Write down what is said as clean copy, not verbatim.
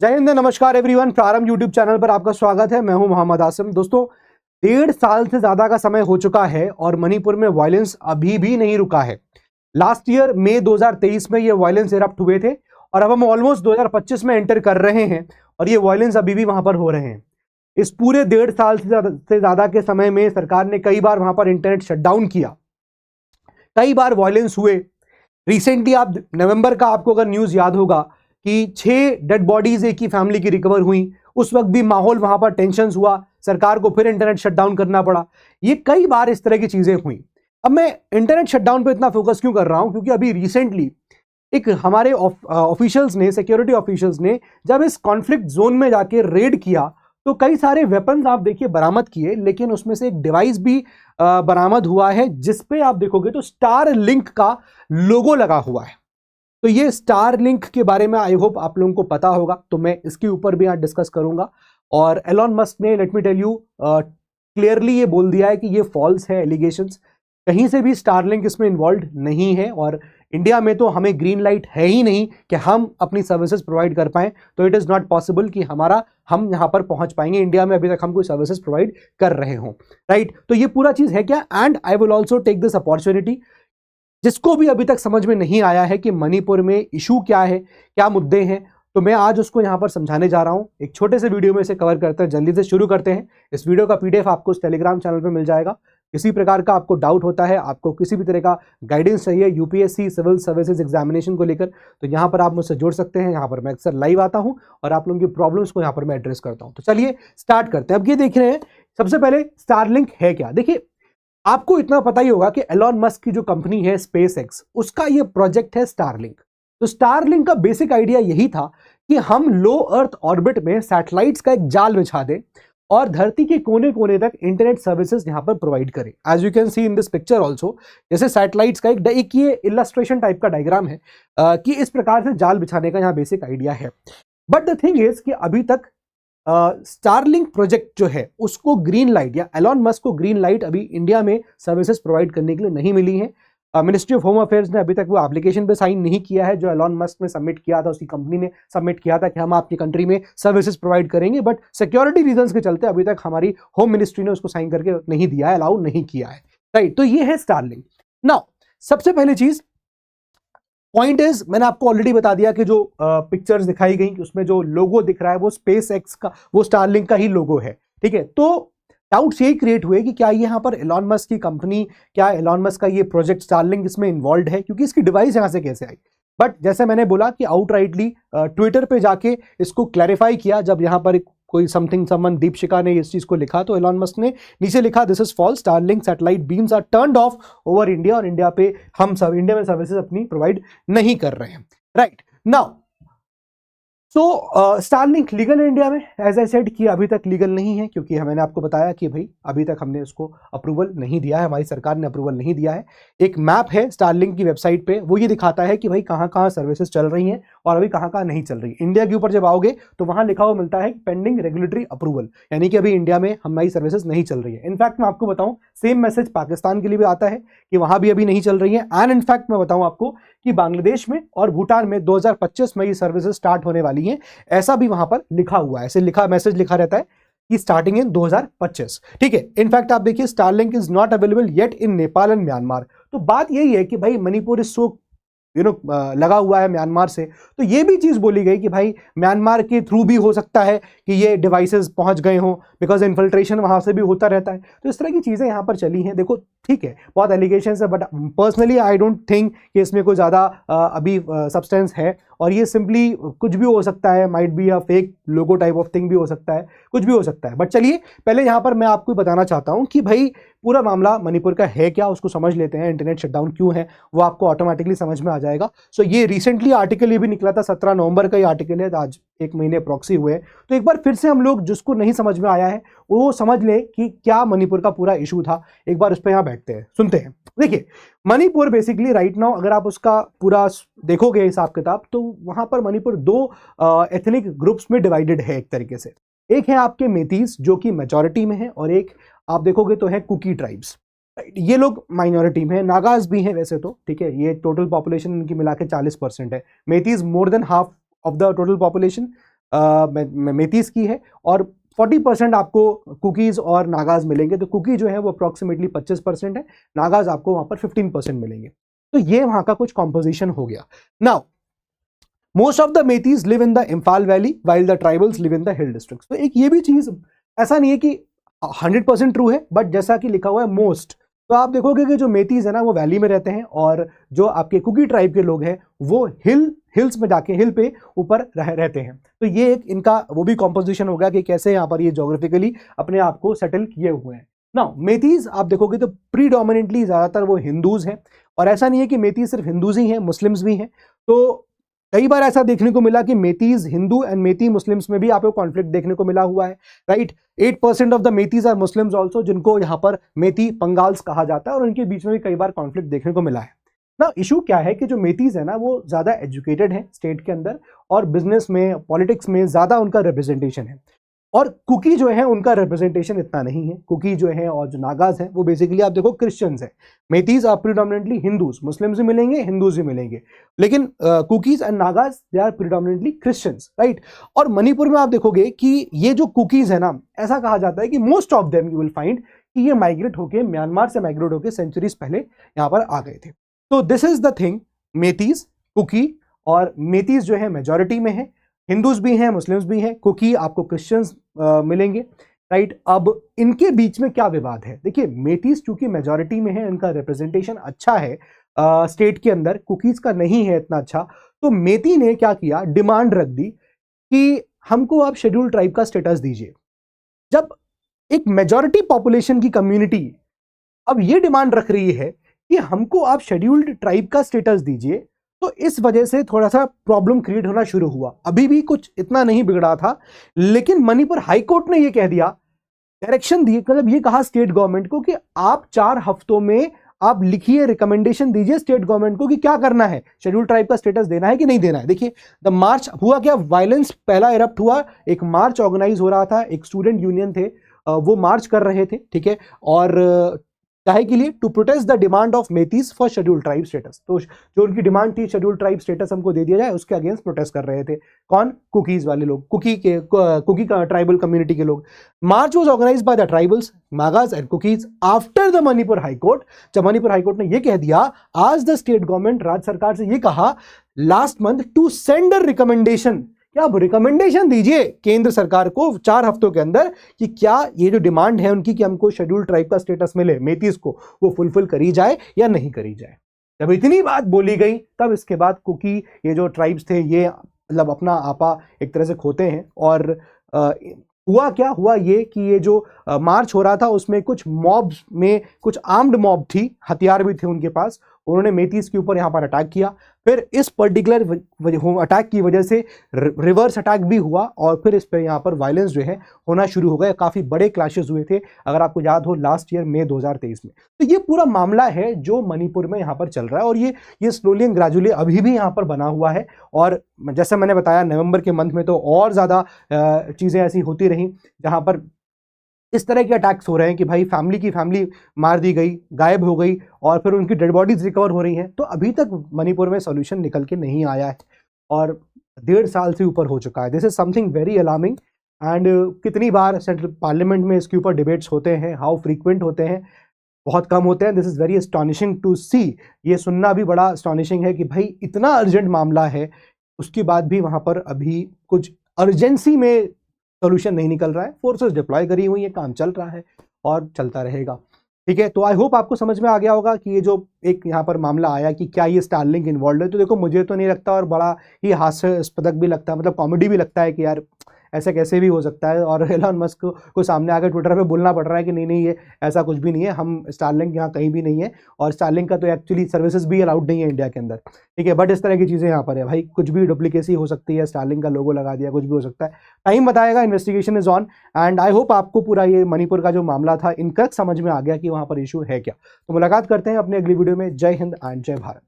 जय हिंद, नमस्कार एवरीवन। प्रारंभ यूट्यूब चैनल पर आपका स्वागत है। मैं हूं मोहम्मद आसिम। दोस्तों, 1.5 साल से ज्यादा का समय हो चुका है और मणिपुर में वायलेंस अभी भी नहीं रुका है। लास्ट ईयर मई 2023 में ये वायलेंस इरप्ट हुए थे और अब हम ऑलमोस्ट 2025 में एंटर कर रहे हैं और ये वायलेंस अभी भी वहां पर हो रहे हैं। इस पूरे 1.5 साल से ज्यादा के समय में सरकार ने कई बार वहां पर इंटरनेट शटडाउन किया, कई बार वायलेंस हुए। रिसेंटली आप नवंबर का आपको अगर न्यूज याद होगा कि 6 डेड बॉडीज एक ही फैमिली की रिकवर हुई, उस वक्त भी माहौल वहां पर टेंशन हुआ, सरकार को फिर इंटरनेट शटडाउन करना पड़ा। ये कई बार इस तरह की चीजें हुई। अब मैं इंटरनेट शटडाउन पे इतना फोकस क्यों कर रहा हूं, क्योंकि अभी रिसेंटली एक हमारे ऑफिशियल्स ने, सिक्योरिटी ऑफिशियल्स ने जब इस कॉन्फ्लिक्ट जोन में जाके रेड किया तो कई सारे वेपन्स आप देखिए बरामद किए, लेकिन उसमें से एक डिवाइस भी बरामद हुआ है जिसपे आप देखोगे तो स्टार लिंक का लोगो लगा हुआ है। तो ये स्टार लिंक के बारे में आई होप आप लोगों को पता होगा, तो मैं इसके ऊपर भी आज डिस्कस करूंगा। और एलॉन मस्क ने, let me tell you, clearly ये बोल दिया है कि ये फॉल्स है एलिगेशंस, कहीं से भी स्टार लिंक इसमें इन्वॉल्व नहीं है। और इंडिया में तो हमें ग्रीन लाइट है ही नहीं कि हम अपनी सर्विसेज प्रोवाइड कर पाएं, तो इट इज नॉट पॉसिबल कि हम यहां पर पहुंच पाएंगे। इंडिया में अभी तक हम कोई सर्विसेज प्रोवाइड कर रहे हों, राइट। तो ये पूरा चीज है क्या। And I will also take this opportunity, जिसको भी अभी तक समझ में नहीं आया है कि मणिपुर में इशू क्या है, क्या मुद्दे हैं, तो मैं आज उसको यहां पर समझाने जा रहा हूं। एक छोटे से वीडियो में इसे कवर करते हैं, जल्दी से शुरू करते हैं। इस वीडियो का पीडीएफ आपको इस टेलीग्राम चैनल पे मिल जाएगा। किसी प्रकार का आपको डाउट होता है, आपको किसी भी तरह का गाइडेंस चाहिए यूपीएससी सिविल सर्विसेज एग्जामिनेशन को लेकर, तो यहाँ पर आप मुझसे जुड़ सकते हैं। यहाँ पर मैं अक्सर लाइव आता हूँ और आप लोगों की प्रॉब्लम्स को यहाँ पर मैं एड्रेस करता हूँ। तो चलिए स्टार्ट करते हैं। अब ये देख रहे हैं, सबसे पहले स्टारलिंक है क्या। देखिए, आपको इतना पता ही होगा कि एलॉन मस्क की जो कंपनी है स्पेस एक्स, उसका ये प्रोजेक्ट है स्टारलिंक। तो स्टारलिंक का बेसिक आइडिया यही था कि हम लो अर्थ ऑर्बिट में सैटेलाइट्स का एक जाल बिछा दें और धरती के कोने कोने तक इंटरनेट सर्विसेज यहां पर प्रोवाइड करें। As you can see in this picture also, जैसे सैटेलाइट्स का एक ये इलस्ट्रेशन टाइप का डायग्राम है कि इस प्रकार से जाल बिछाने का यहां बेसिक आइडिया है। बट द थिंग इज कि अभी तक स्टारलिंक प्रोजेक्ट जो है उसको ग्रीन लाइट, या एलॉन मस्क को ग्रीन लाइट अभी इंडिया में सर्विसेज प्रोवाइड करने के लिए नहीं मिली है। मिनिस्ट्री ऑफ होम अफेयर्स ने अभी तक वो एप्लीकेशन पे साइन नहीं किया है जो एलॉन मस्क ने सबमिट किया था, उसकी कंपनी ने सबमिट किया था कि हम आपकी कंट्री में सर्विसेज प्रोवाइड करेंगे। बट सिक्योरिटी रीजंस के चलते अभी तक हमारी होम मिनिस्ट्री ने उसको साइन करके नहीं दिया है, अलाउ नहीं किया है, राइट। तो ये है स्टारलिंक। नाउ सबसे पहली चीज, पॉइंट इज, मैंने आपको ऑलरेडी बता दिया कि जो पिक्चर्स दिखाई गई कि उसमें जो लोगो दिख रहा है वो स्पेस एक्स का, वो स्टारलिंक का ही लोगो है, ठीक है। तो डाउट्स यही क्रिएट हुए कि क्या यहाँ पर एलॉन मस्क की कंपनी, क्या एलॉन मस्क का ये प्रोजेक्ट स्टारलिंक इसमें इन्वॉल्व है, क्योंकि इसकी डिवाइस यहाँ से कैसे आई। बट जैसे मैंने बोला कि आउटराइटली ट्विटर पे जाके इसको क्लैरिफाई किया, जब यहाँ पर कोई समवन दीपशिका ने इस चीज को लिखा तो एलॉन मस्क ने नीचे लिखा, this is false, Starlink satellite beams are turned off over India, और इंडिया पे हम सब इंडिया में सर्विसेज अपनी प्रोवाइड नहीं कर रहे हैं, right. Now so Starlink legal है इंडिया में, एज आई सेड कि अभी तक लीगल नहीं है, क्योंकि मैंने आपको बताया कि भाई अभी तक हमने उसको अप्रूवल नहीं दिया है, हमारी सरकार ने अप्रूवल नहीं दिया है। एक मैप है स्टारलिंक की वेबसाइट पे, वो ये दिखाता है कि भाई कहाँ कहाँ सर्विसेज चल रही हैं और अभी कहाँ कहाँ नहीं चल रही। इंडिया के ऊपर जब आओगे तो वहां लिखा हुआ मिलता है पेंडिंग रेगुलेटरी अप्रूवल, यानी कि अभी इंडिया में हमारी सर्विसेज नहीं चल रही है। इनफैक्ट मैं आपको बताऊं, सेम मैसेज पाकिस्तान के लिए भी आता है कि वहां भी अभी नहीं चल रही है। एंड इनफैक्ट मैं बताऊं आपको कि बांग्लादेश में और भूटान में 2025 में ये सर्विसेज स्टार्ट होने वाली हैं, ऐसा भी वहां पर लिखा हुआ है, ऐसे लिखा मैसेज लिखा रहता है कि स्टार्टिंग इन 2025, ठीक है। इनफैक्ट आप देखिए, Starlink is not available yet in Nepal and Myanmar. तो बात यही है कि भाई मणिपुर इज सो लगा हुआ है म्यांमार से, तो ये भी चीज बोली गई कि भाई म्यांमार के थ्रू भी हो सकता है कि ये डिवाइसेस पहुंच गए हों, बिकॉज इन्फिल्ट्रेशन वहां से भी होता रहता है। तो इस तरह की चीजें यहां पर चली हैं। देखो ठीक है, बहुत एलिगेशंस है, but personally I don't think कि इसमें कोई ज्यादा अभी सब्सटेंस है, और ये सिंपली कुछ भी हो सकता है, might be a fake logo type of thing भी हो सकता है, कुछ भी हो सकता है। बट चलिए पहले यहां पर मैं आपको बताना चाहता हूं कि भाई पूरा मामला मणिपुर का है क्या, उसको समझ लेते हैं। इंटरनेट शटडाउन क्यों है वो आपको ऑटोमेटिकली समझ में आ जाएगा। सो ये रिसेंटली आर्टिकल ये भी निकला था, 17 नवंबर का ये आर्टिकल है, आज 1 महीने प्रॉक्सी हुए। तो एक बार फिर से हम लोग जिसको नहीं समझ में आया है वो समझ ले कि क्या मणिपुर का पूरा इशू था। एक बार उस पर यहाँ बैठते हैं, सुनते हैं। देखिए, मणिपुर बेसिकली राइट नाउ अगर आप उसका पूरा देखोगे हिसाब किताब, तो वहां पर मणिपुर 2 एथनिक ग्रुप्स में डिवाइडेड है एक तरीके से। एक है आपके मेतीस जो कि मेजॉरिटी में है, और एक आप देखोगे तो है कुकी ट्राइब्स, ये लोग माइनॉरिटी में है। नागाज भी हैं वैसे तो, ठीक है, ये टोटल पॉपुलेशन इनकी मिला के 40% है। Meiteis more than half of the total population, Meiteis की है और 40% आपको कुकीज और नागाज मिलेंगे। तो कुकी जो है वो अप्रोक्सीमेटली 25% है, नागाज आपको वहां पर 15% मिलेंगे। तो ये वहां का कुछ कॉम्पोजिशन हो गया। Now most of the Meiteis live in the Imphal valley while the tribals live in the hill district. तो एक ये भी चीज ऐसा नहीं है कि 100% ट्रू है, बट जैसा कि लिखा हुआ है मोस्ट, तो आप देखोगे कि जो मेतीज है ना वो वैली में रहते हैं और जो आपके कुकी ट्राइब के लोग हैं वो हिल्स में जाके हिल पे ऊपर रहते हैं। तो ये एक इनका वो भी कॉम्पोजिशन होगा कि कैसे यहाँ पर ये ज्योग्राफिकली अपने आप को सेटल किए हुए हैं। नाउ मेतीज आप देखोगे तो प्रीडोमिनेंटली ज्यादातर वो हिंदूज हैं, और ऐसा नहीं है कि मेतीज सिर्फ हिंदूज ही हैं, मुस्लिम्स भी हैं। तो कई बार ऐसा देखने को मिला कि मेतीज हिंदू एंड मेती मुस्लिम्स में भी आपको कॉन्फ्लिक्ट देखने को मिला हुआ है, right. 8% of the Meiteis are Muslims also, जिनको यहाँ पर मेती पंगाल्स कहा जाता है, और उनके बीच में भी कई बार कॉन्फ्लिक्ट देखने को मिला है ना। इशू क्या है कि जो मेतीज है ना वो ज्यादा एजुकेटेड है स्टेट के अंदर, और बिजनेस में पॉलिटिक्स में ज्यादा उनका रिप्रेजेंटेशन है, और कुकी जो है उनका रिप्रेजेंटेशन इतना नहीं है। कुकी जो है और जो नागाज हैं वो बेसिकली आप देखो क्रिश्चियंस हैं। Meiteis are predominantly Hindus, Muslims भी मिलेंगे, हिंदूज भी मिलेंगे, लेकिन Kukis and Nagas they are predominantly Christians, right. और मणिपुर में आप देखोगे कि ये जो कुकीज है ना, ऐसा कहा जाता है कि most of them you will find कि ये माइग्रेट होके म्यांमार से माइग्रेट होके सेंचुरीज पहले यहाँ पर आ गए थे। तो this is the thing, Meiteis, Kuki, और मेतीज जो है मेजोरिटी में है, हिंदूज भी हैं, मुस्लिम्स भी हैं, कुकी आपको क्रिश्चियंस मिलेंगे, राइट। अब इनके बीच में क्या विवाद है, देखिए मेतीज चूंकि मेजोरिटी में है, इनका रिप्रेजेंटेशन अच्छा है स्टेट के अंदर, कुकीज का नहीं है इतना अच्छा। तो मेती ने क्या किया, डिमांड रख दी कि हमको आप शेड्यूल ट्राइब का स्टेटस दीजिए। जब एक मेजोरिटी पॉपुलेशन की कम्युनिटी अब ये डिमांड रख रही है कि हमको आप शेड्यूल्ड ट्राइब का स्टेटस दीजिए, तो इस वजह से थोड़ा सा प्रॉब्लम क्रिएट होना शुरू हुआ। अभी भी कुछ इतना नहीं बिगड़ा था, लेकिन मणिपुर हाई कोर्ट ने ये कह दिया, डायरेक्शन दी, मतलब ये कहा स्टेट गवर्नमेंट को कि आप 4 हफ्तों में आप लिखिए, रिकमेंडेशन दीजिए स्टेट गवर्नमेंट को कि क्या करना है, शेड्यूल ट्राइब का स्टेटस देना है कि नहीं देना है। देखिए द मार्च हुआ क्या, वायलेंस पहला इरप्ट हुआ, एक मार्च ऑर्गेनाइज हो रहा था, एक स्टूडेंट यूनियन थे, वो मार्च कर रहे थे, ठीक है, और काहे के लिए, to protest the demand of Meiteis for schedule tribe status. तो जो उनकी डिमांड थी शेड्यूल ट्राइब स्टेटस हमको दे दिया जाए, उसके अगेंस्ट प्रोटेस्ट कर रहे थे कौन, कुकीज वाले लोग, कुकी ट्राइबल कम्युनिटी के लोग। March was organised by the tribals, Nagas and Kukis after the Manipur high court. जब मणिपुर हाईकोर्ट ने यह कह दिया, आज द स्टेट गवर्नमेंट राज्य सरकार से यह कहा last month to send a recommendation, क्या आप रिकमेंडेशन दीजिए केंद्र सरकार को 4 हफ्तों के अंदर कि क्या ये जो डिमांड है उनकी कि हमको शेड्यूल ट्राइब का स्टेटस मिले मेतीज को, वो फुलफिल करी जाए या नहीं करी जाए। जब इतनी बात बोली गई, तब इसके बाद कुकी ये जो ट्राइब्स थे ये मतलब अपना आपा एक तरह से खोते हैं। और हुआ क्या, हुआ ये कि ये जो मार्च हो रहा था उसमें कुछ मॉब्स में कुछ आर्म्ड मॉब थी, हथियार भी थे उनके पास, उन्होंने मेतीज के ऊपर यहाँ पर अटैक किया। फिर इस पर्टिकुलर अटैक की वजह से रिवर्स अटैक भी हुआ, और फिर इस पर यहाँ पर वायलेंस जो है होना शुरू हो गया। काफ़ी बड़े क्लैशेस हुए थे, अगर आपको याद हो लास्ट ईयर मई 2023 में। तो ये पूरा मामला है जो मणिपुर में यहाँ पर चल रहा है, और ये स्लोली एंड ग्रेजुअली अभी भी यहाँ पर बना हुआ है। और जैसे मैंने बताया नवंबर के मंथ में तो और ज़्यादा चीज़ें ऐसी होती रहीं जहाँ पर इस तरह के अटैक्स हो रहे हैं कि भाई फैमिली की फैमिली मार दी गई, गायब हो गई, और फिर उनकी डेड बॉडीज रिकवर हो रही हैं। तो अभी तक मणिपुर में सॉल्यूशन निकल के नहीं आया है, और 1.5 साल से ऊपर हो चुका है। This is something very alarming. And कितनी बार सेंट्रल पार्लियामेंट में इसके ऊपर डिबेट्स होते हैं, हाउ फ्रीक्वेंट होते हैं, बहुत कम होते हैं। This is very astonishing to see, ये सुनना भी बड़ा एस्टॉनिशिंग है कि भाई इतना अर्जेंट मामला है, उसके बाद भी वहाँ पर अभी कुछ अर्जेंसी में सोल्यूशन नहीं निकल रहा है। फोर्सेस डिप्लॉय करी हुई है, काम चल रहा है और चलता रहेगा, ठीक है। तो आई होप आपको समझ में आ गया होगा कि ये जो एक यहाँ पर मामला आया कि क्या ये स्टारलिंक इन्वॉल्व है। तो देखो मुझे तो नहीं लगता, और बड़ा ही हास्यास्पद भी लगता है, मतलब कॉमेडी भी लगता है कि यार ऐसे कैसे भी हो सकता है। और एलन मस्क को सामने आकर ट्विटर पे बोलना पड़ रहा है कि नहीं नहीं ये ऐसा कुछ भी नहीं है, हम स्टारलिंक यहाँ कहीं भी नहीं है, और स्टारलिंक का तो एक्चुअली सर्विसेज भी अलाउड नहीं है इंडिया के अंदर, ठीक है। बट इस तरह की चीज़ें यहाँ पर है भाई, कुछ भी डुप्लीकेसी हो सकती है, स्टारलिंक का लोगो लगा दिया, कुछ भी हो सकता है। टाइम बताएगा, investigation is on. And I hope आपको पूरा ये मणिपुर का जो मामला था इनका समझ में आ गया कि वहाँ पर इशू है क्या। तो मुलाकात करते हैं अपने अगली वीडियो में। जय हिंद एंड जय भारत।